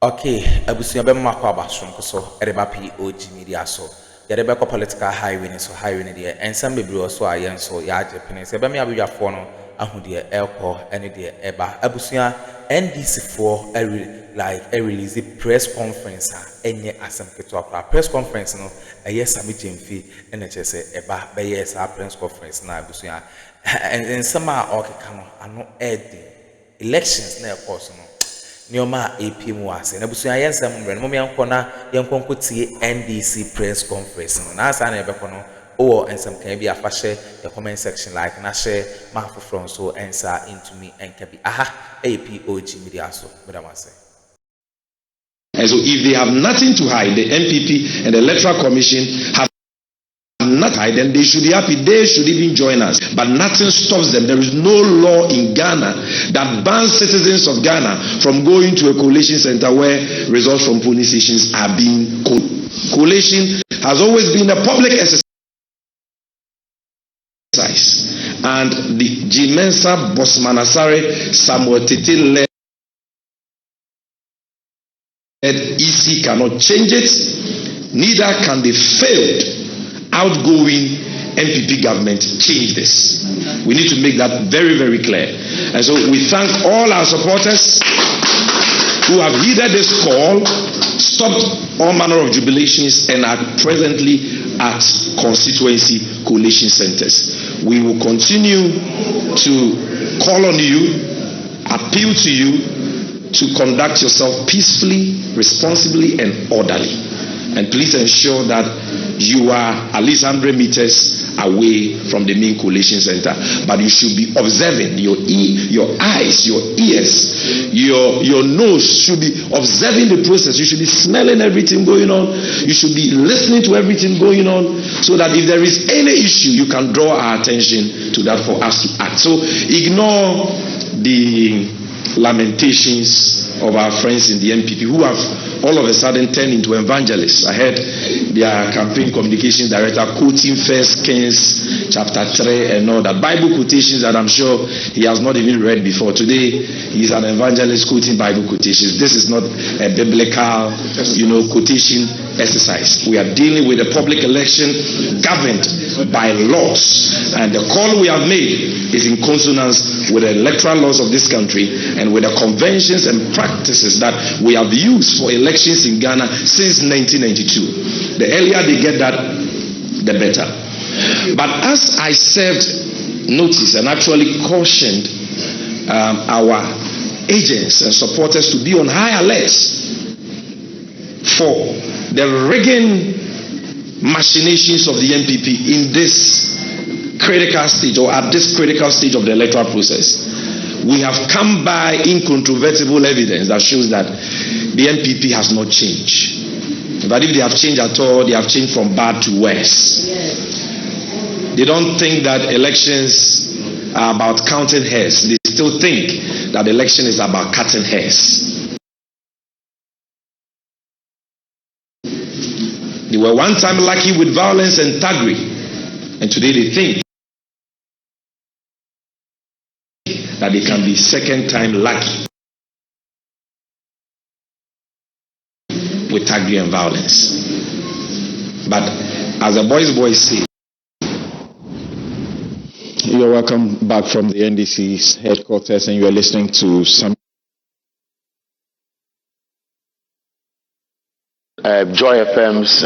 Okay, abusuya be ma kwa basom so ereba POG Media so yereba ko political highway ni so highway ni de ensam bebre so ayen so ya agepene se be me abedwafo no ahu de elko ene de eba abusuya NDC for release press conference enye asem keto akra press conference no eye sami jemfi ene chese eba be yes press conference na abusuya ensam a okeka no ano edi elections na course no Nioma AP Muase. Nabusuya yensam mbre no me na yenkonko tie NDC press conference no. Na asa na ebeko no o ensam kan bi afahye the comment section like na share mahafo from so answer into me enka bi aha POG Media so. Madamase. And so if they have nothing to hide, the MPP and the Electoral Commission have not hide, then they should be happy. They should even join us. But nothing stops them. There is no law in Ghana that bans citizens of Ghana from going to a collation center where results from polling stations are being collation has always been a public exercise. And the Jimensa Bosmanasare Samuel Tete led EC cannot change it. Neither can the failed outgoing MPP government change this. We need to make that very, very clear. And so we thank all our supporters who have heeded this call, stopped all manner of jubilations, and are presently at constituency coalition centers. We will continue to call on you, appeal to you to conduct yourself peacefully, responsibly, and orderly. And please ensure that you are at least 100 meters away from the main collation center. But you should be observing your eyes, your ears, your nose should be observing the process. You should be smelling everything going on. You should be listening to everything going on, so that if there is any issue, you can draw our attention to that for us to act. So ignore the lamentations of our friends in the MPP who have all of a sudden turned into evangelists. I heard their campaign communications director quoting 1 Kings chapter 3 and all that Bible quotations that I'm sure he has not even read before. Today he's an evangelist quoting Bible quotations. This is not a biblical, quotation exercise. We are dealing with a public election governed by laws, and the call we have made is in consonance with the electoral laws of this country and with the conventions and practices that we have used for elections in Ghana since 1992. The earlier they get that, the better. But as I served notice and actually cautioned our agents and supporters to be on high alert for the rigging machinations of the MPP in this critical stage, or at this critical stage of the electoral process, we have come by incontrovertible evidence that shows that the MPP has not changed. But if they have changed at all, they have changed from bad to worse. They don't think that elections are about counting hairs. They still think that election is about cutting hairs. They were one time lucky with violence and thuggery, and today they think that they can be second time lucky with thuggery and violence. But as the boys say, you're welcome back from the NDC's headquarters, and you are listening to some Joy FM's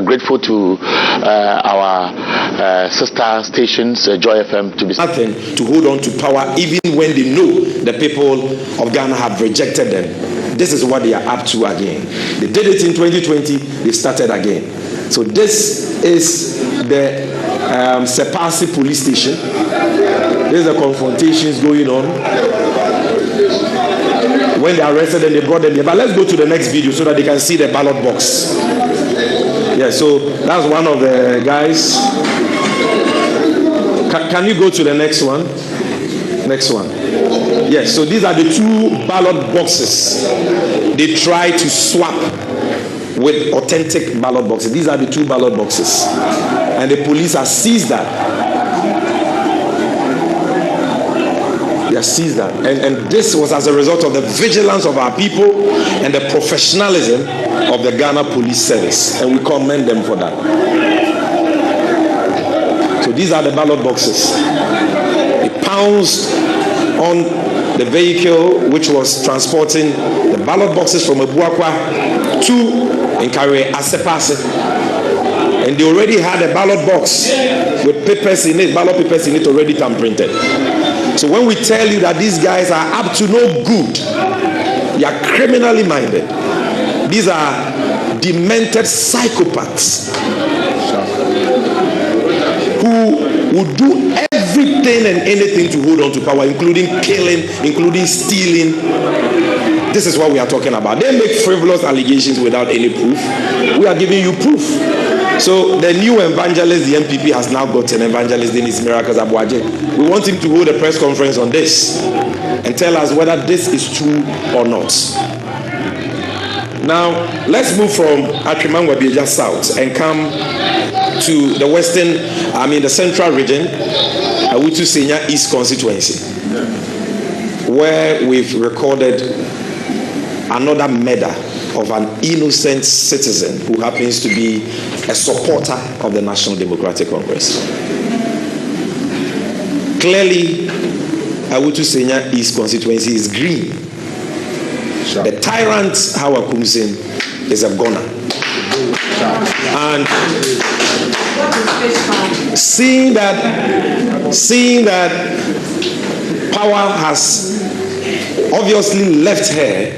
grateful to our sister stations, Joy FM, to be nothing to hold on to power even when they know the people of Ghana have rejected them. This is what they are up to again. They did it in 2020, they started again. So this is the Sepasi police station. There's the confrontations going on. When they arrested them, they brought them here. But let's go to the next video so that they can see the ballot box. Yeah, so that's one of the guys. Can you go to the next one? Next one. Yes, so these are the two ballot boxes. They try to swap with authentic ballot boxes. These are the two ballot boxes. And the police have seized that. He has seized that. And this was as a result of the vigilance of our people and the professionalism of the Ghana Police Service. And we commend them for that. So these are the ballot boxes. He pounced on the vehicle which was transporting the ballot boxes from Abuakwa to Nkare Asepase. And they already had a ballot box with papers in it, ballot papers in it already time-printed. So when we tell you that these guys are up to no good, they are criminally minded. These are demented psychopaths who would do everything and anything to hold on to power, including killing, including stealing. This is what we are talking about. They make frivolous allegations without any proof. We are giving you proof. So the new evangelist, the MPP, has now got an evangelist in his Miracles Abuaje. We want him to hold a press conference on this and tell us whether this is true or not. Now, let's move from Akroma just south and come to the the central region, Łiĝťtěns East constituency, where we've recorded another murder of an innocent citizen who happens to be a supporter of the National Democratic Congress. Clearly, Łiĝťtěns East constituency is green. The tyrant Hawakumsin is a goner. And seeing that power has obviously left her,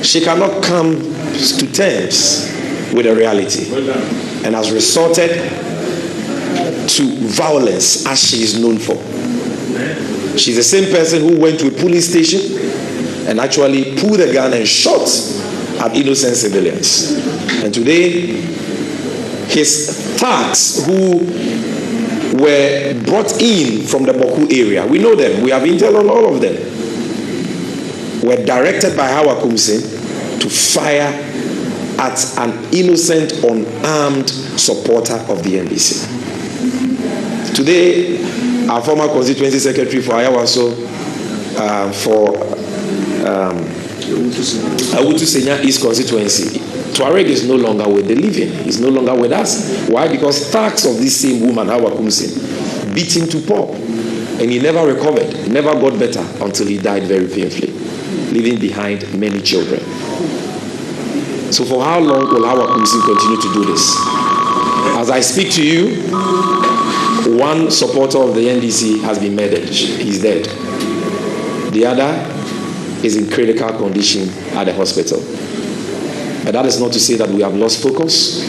she cannot come to terms with the reality and has resorted to violence as she is known for. She's the same person who went to a police station and actually pulled a gun and shot at innocent civilians. And today, his thugs who were brought in from the Boku area, we know them, we have intel on all of them, were directed by Hawakumsin to fire at an innocent, unarmed supporter of the NDC. Today, our former constituency secretary for Ayawaso, Łiĝťtěns East constituency, Tuareg is no longer with the living. He's no longer with us. Why? Because thugs of this same woman, Hawakumsin, beat him to pulp. And he never recovered. He never got better until he died very painfully, leaving behind many children. So for how long will Hawakumsin continue to do this? As I speak to you, one supporter of the NDC has been murdered. He's dead. The other is in critical condition at the hospital. But that is not to say that we have lost focus.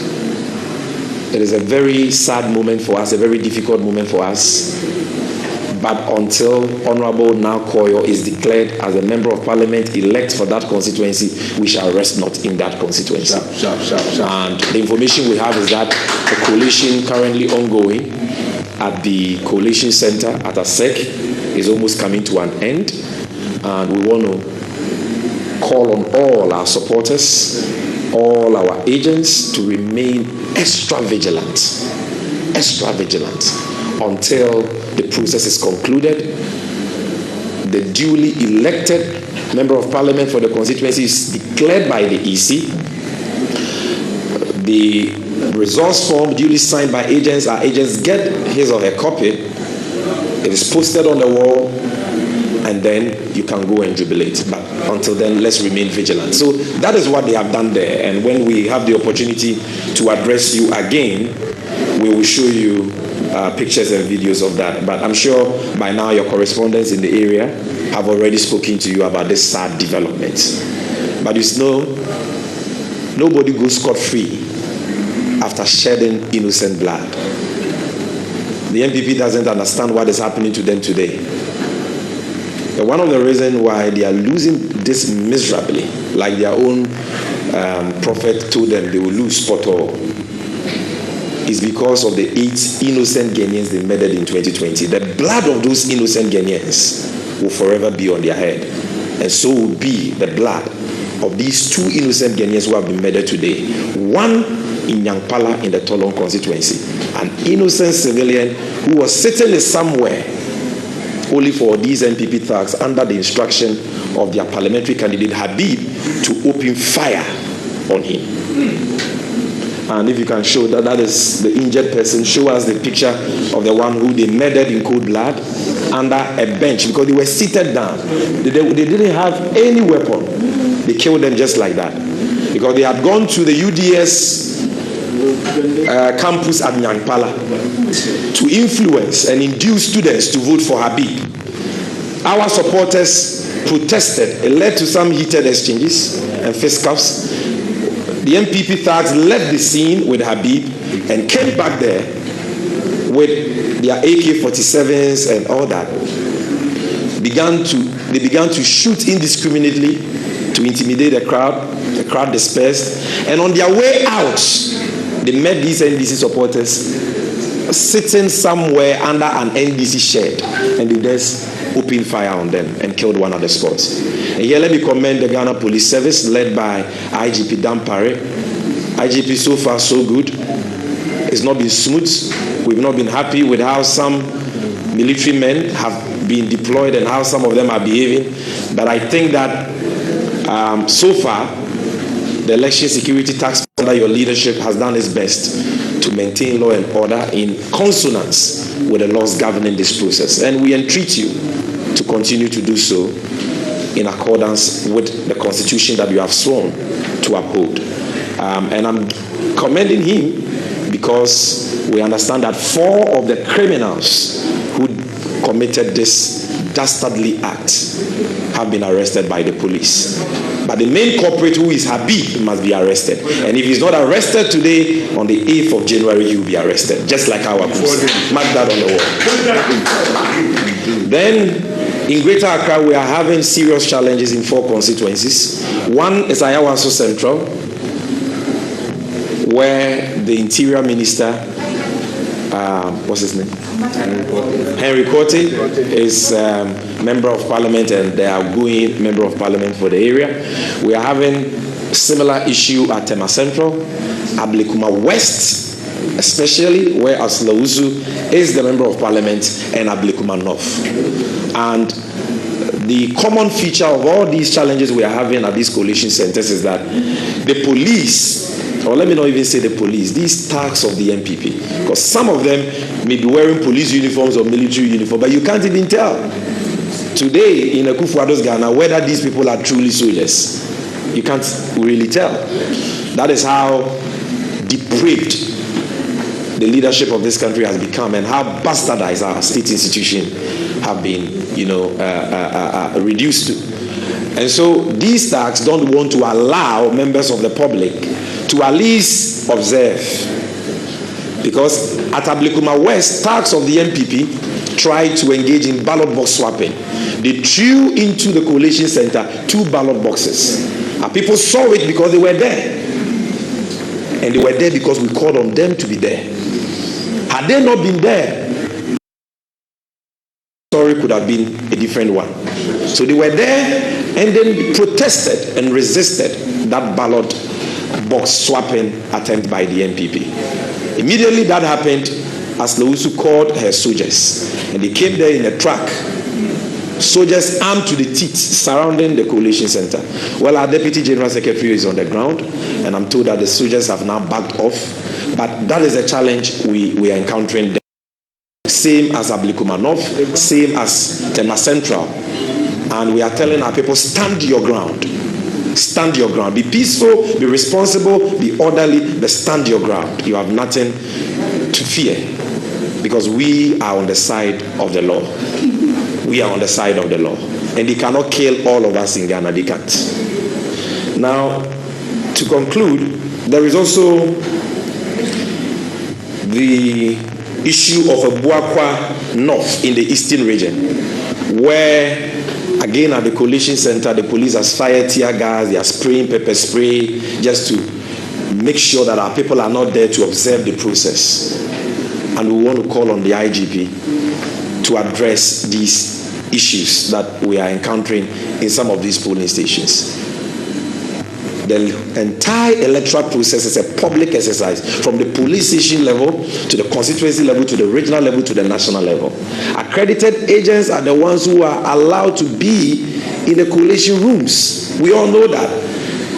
It is a very sad moment for us, a very difficult moment for us. But until Honorable Now Koyo is declared as a member of parliament elect for that constituency, we shall rest not in that constituency. And the information we have is that the coalition currently ongoing at the coalition center at ASEC is almost coming to an end. And we want to call on all our supporters, all our agents to remain extra vigilant until the process is concluded. The duly elected member of parliament for the constituency is declared by the EC. The resource form duly signed by agents, our agents get his or her copy. It is posted on the wall, and then you can go and jubilate. But until then, let's remain vigilant. So that is what they have done there. And when we have the opportunity to address you again, we will show you pictures and videos of that. But I'm sure by now your correspondents in the area have already spoken to you about this sad development. But you know, nobody goes scot-free after shedding innocent blood. The NPP doesn't understand what is happening to them today. And one of the reasons why they are losing this miserably, like their own prophet told them they will lose spot all, is because of the 8 innocent Ghanaians they murdered in 2020. The blood of those innocent Ghanaians will forever be on their head. And so will be the blood of these 2 innocent Ghanaians who have been murdered today. One in Nyankpala in the Tolong constituency, an innocent civilian who was sitting somewhere only for these NPP thugs under the instruction of their parliamentary candidate Habib to open fire on him. And if you can show that is the injured person, show us the picture of the one who they murdered in cold blood under a bench because they were seated down. They didn't have any weapon. They killed them just like that because they had gone to the UDS campus at Nyankpala to influence and induce students to vote for Habib. Our supporters protested. It led to some heated exchanges and fisticuffs. The MPP thugs left the scene with Habib and came back there with their AK-47s and all that. They began to shoot indiscriminately to intimidate the crowd. The crowd dispersed. And on their way out, they met these NDC supporters sitting somewhere under an NDC shed. And they just opened fire on them and killed one at the spot. And here let me commend the Ghana Police Service led by IGP Dampare. IGP so far so good. It's not been smooth. We've not been happy with how some military men have been deployed and how some of them are behaving. But I think that so far the election security task force under your leadership has done its best to maintain law and order in consonance with the laws governing this process. And we entreat you to continue to do so in accordance with the constitution that you have sworn to uphold. And I'm commending him because we understand that 4 of the criminals who committed this dastardly act have been arrested by the police. But the main culprit, who is Habib, must be arrested. And if he's not arrested today, on the 8th of January, he will be arrested, just like our Akuffo. Mark that on the wall. Then, in Greater Accra, we are having serious challenges in 4 constituencies. One is Ayawaso Central, where the Interior Minister, what's his name? Henry Korte is Member of Parliament and the outgoing Member of Parliament for the area. We are having a similar issue at Tema Central, Ablekuma West, especially where Aslausu is the Member of Parliament, and Ablekuma North. And the common feature of all these challenges we are having at these coalition centers is that the police, or let me not even say the police, these thugs of the MPP, because some of them may be wearing police uniforms or military uniforms, but you can't even tell today in Akufo-Addo's Ghana whether these people are truly soldiers. You can't really tell. That is how depraved the leadership of this country has become and how bastardized our state institutions have been, reduced to. And so these thugs don't want to allow members of the public to at least observe. Because at Ablekuma West, thugs of the MPP tried to engage in ballot box swapping. They threw into the coalition center 2 ballot boxes. And people saw it because they were there. And they were there because we called on them to be there. Had they not been there, the story could have been a different one. So they were there and then protested and resisted that ballot box swapping attempt by the MPP. Immediately that happened, Aslausu called her soldiers, and they came there in a truck, soldiers armed to the teeth surrounding the coalition center. Well, our Deputy General Secretary is on the ground, and I'm told that the soldiers have now backed off, but that is a challenge we are encountering there. Same as Ablekuma North, same as Tema Central, and we are telling our people, stand your ground. Stand your ground. Be peaceful, be responsible, be orderly, but stand your ground. You have nothing to fear because we are on the side of the law. We are on the side of the law. And they cannot kill all of us in Ghana. They can't. Now, to conclude, there is also the issue of Abuakwa North in the eastern region, where again, at the coalition center, the police has fired tear gas, they are spraying pepper spray just to make sure that our people are not there to observe the process. And we want to call on the IGP to address these issues that we are encountering in some of these polling stations. The entire electoral process is a public exercise from the police station level to the constituency level to the regional level to the national level. Accredited agents are the ones who are allowed to be in the collation rooms. We all know that.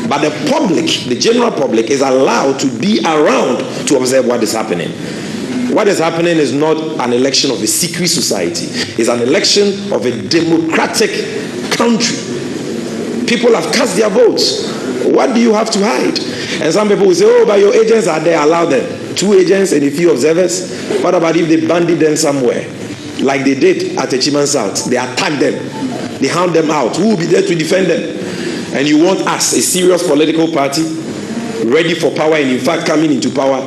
But the public, the general public, is allowed to be around to observe what is happening. What is happening is not an election of a secret society. It's an election of a democratic country. People have cast their votes. What do you have to hide? And some people will say, oh, but your agents are there, allow them. 2 agents and a few observers. What about if they bandit them somewhere? Like they did at Ěměrgěnčy South. They attack them. They hound them out. Who will be there to defend them? And you want us, a serious political party, ready for power and in fact coming into power,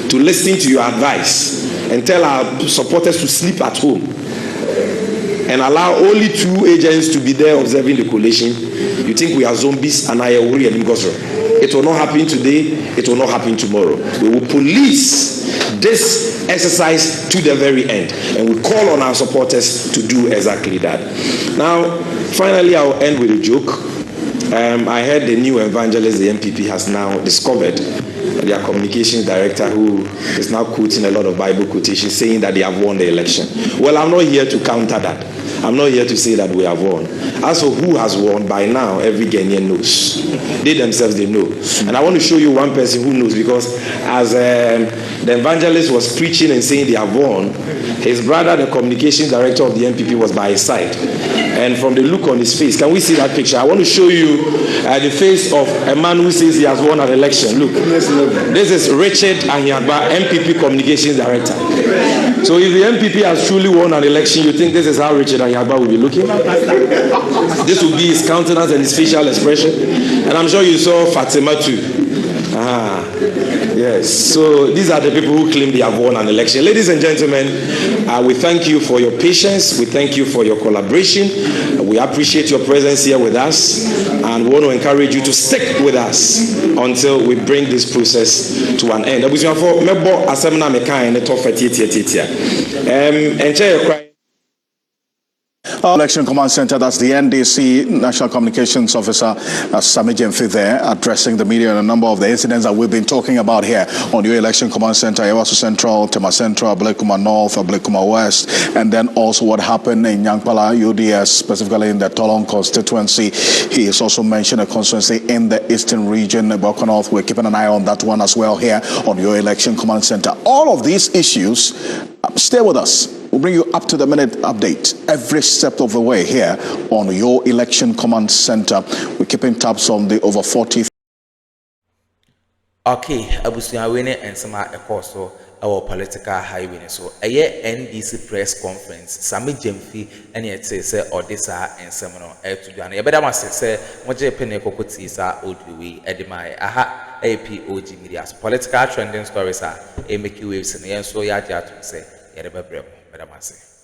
to listen to your advice and tell our supporters to sleep at home and allow only 2 agents to be there observing the collation. You think we are zombies and I worry and it will not happen today, it will not happen tomorrow. We will police this exercise to the very end and we call on our supporters to do exactly that. Now, finally, I'll end with a joke. I heard the new evangelist the MPP has now discovered, their communications director, who is now quoting a lot of Bible quotations saying that they have won the election. Well, I'm not here to counter that. I'm not here to say that we have won. As for who has won, by now every Ghanaian knows. They themselves, they know. And I want to show you one person who knows, because as the evangelist was preaching and saying they have won, his brother, the communications director of the MPP, was by his side. And from the look on his face, can we see that picture? I want to show you the face of a man who says he has won an election. Look, this is Richard Anyagba, MPP communications director. So if the MPP has truly won an election, you think this is how Richard Anyagba will be looking? This will be his countenance and his facial expression. And I'm sure you saw Fatima too. Yes, so these are the people who claim they have won an election. Ladies and gentlemen, we thank you for your patience. We thank you for your collaboration. We appreciate your presence here with us, and we want to encourage you to stick with us until we bring this process to an end. Election Command Center, that's the NDC National Communications Officer Sami Jemfi there, addressing the media on a number of the incidents that we've been talking about here on your Election Command Center, Yawasu Central, Tema Central, Blekuma North, Blekuma West, and then also what happened in Nyankpala UDS, specifically in the Tolong constituency. He has also mentioned a constituency in the eastern region, Boko North. We're keeping an eye on that one as well here on your Election Command Center. All of these issues, stay with us. We'll bring you up-to-the-minute update every step of the way here on your Election Command Center. We're keeping tabs on the over 40. Okay, Abusuawene and Sama Ekoso, our political highway. So, a NDC press conference, Sami Jemfi, and yet say, Odessa and Seminole, to Johnny. A better must say, Moje Penekotisa, Odui, Edimai, Aha, POG Media. Political trending stories are a make waves and so Yaja to say, Yadaba Brem, Madame.